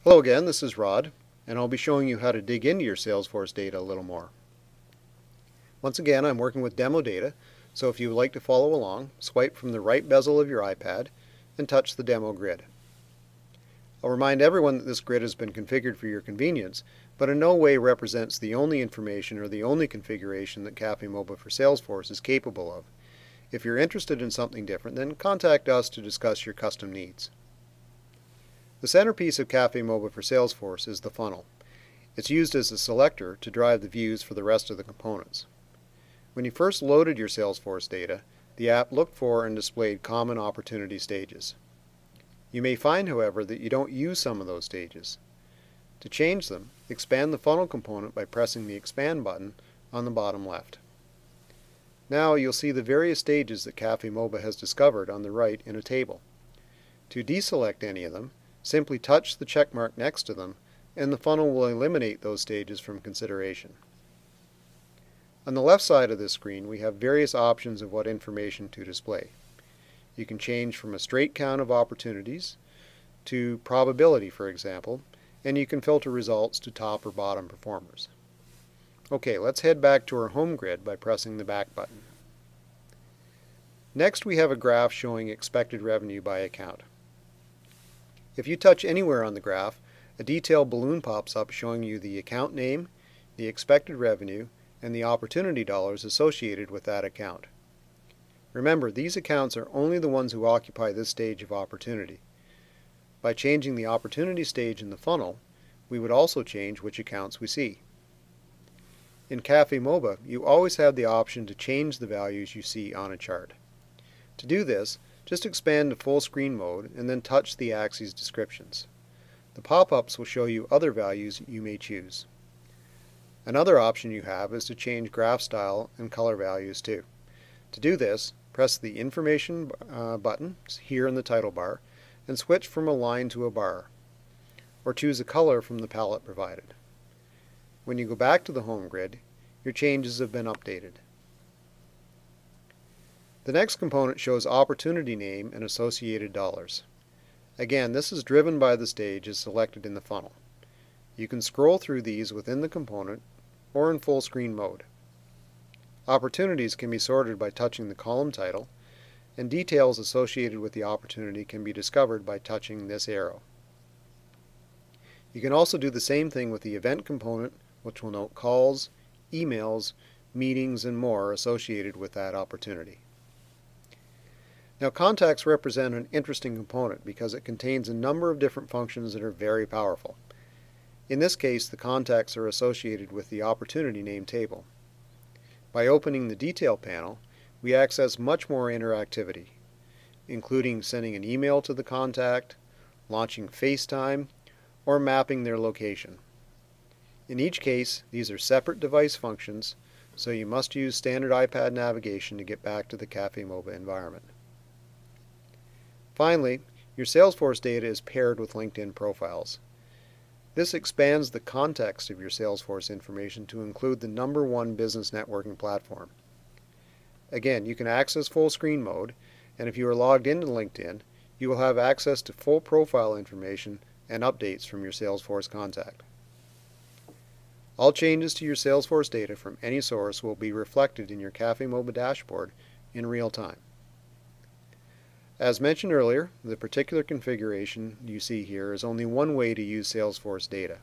Hello again, this is Rod, and I'll be showing you how to dig into your Salesforce data a little more. Once again, I'm working with demo data, so if you would like to follow along, swipe from the right bezel of your iPad and touch the demo grid. I'll remind everyone that this grid has been configured for your convenience, but in no way represents the only information or the only configuration that Cafe Moba for Salesforce is capable of. If you're interested in something different, then contact us to discuss your custom needs. The centerpiece of Cafe Moba for Salesforce is the funnel. It's used as a selector to drive the views for the rest of the components. When you first loaded your Salesforce data, the app looked for and displayed common opportunity stages. You may find, however, that you don't use some of those stages. To change them, expand the funnel component by pressing the Expand button on the bottom left. Now you'll see the various stages that Cafe Moba has discovered on the right in a table. To deselect any of them, simply touch the check mark next to them, and the funnel will eliminate those stages from consideration. On the left side of this screen, we have various options of what information to display. You can change from a straight count of opportunities to probability, for example, and you can filter results to top or bottom performers. Okay, let's head back to our home grid by pressing the back button. Next, we have a graph showing expected revenue by account. If you touch anywhere on the graph, a detailed balloon pops up showing you the account name, the expected revenue, and the opportunity dollars associated with that account. Remember, these accounts are only the ones who occupy this stage of opportunity. By changing the opportunity stage in the funnel, we would also change which accounts we see. In Cafe Moba, you always have the option to change the values you see on a chart. To do this, just expand to full screen mode and then touch the axes descriptions. The pop-ups will show you other values you may choose. Another option you have is to change graph style and color values too. To do this, press the Information button here in the title bar and switch from a line to a bar, or choose a color from the palette provided. When you go back to the home grid, your changes have been updated. The next component shows opportunity name and associated dollars. Again, this is driven by the stage as selected in the funnel. You can scroll through these within the component or in full screen mode. Opportunities can be sorted by touching the column title, and details associated with the opportunity can be discovered by touching this arrow. You can also do the same thing with the event component, which will note calls, emails, meetings, and more associated with that opportunity. Now, contacts represent an interesting component because it contains a number of different functions that are very powerful. In this case, the contacts are associated with the opportunity name table. By opening the detail panel, we access much more interactivity, including sending an email to the contact, launching FaceTime, or mapping their location. In each case, these are separate device functions, so you must use standard iPad navigation to get back to the Cafe Moba environment. Finally, your Salesforce data is paired with LinkedIn profiles. This expands the context of your Salesforce information to include the #1 business networking platform. Again, you can access full screen mode, and if you are logged into LinkedIn, you will have access to full profile information and updates from your Salesforce contact. All changes to your Salesforce data from any source will be reflected in your Cafe Moba dashboard in real time. As mentioned earlier, the particular configuration you see here is only one way to use Salesforce data.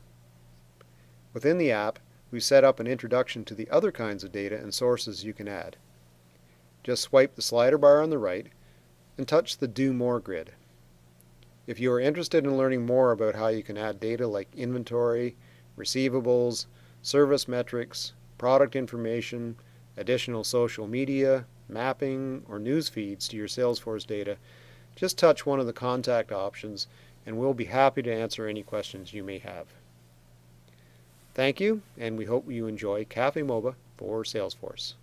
Within the app, we've set up an introduction to the other kinds of data and sources you can add. Just swipe the slider bar on the right and touch the Do More grid. If you are interested in learning more about how you can add data like inventory, receivables, service metrics, product information, additional social media, mapping, or news feeds to your Salesforce data, just touch one of the contact options and we'll be happy to answer any questions you may have. Thank you, and we hope you enjoy Cafe Moba for Salesforce.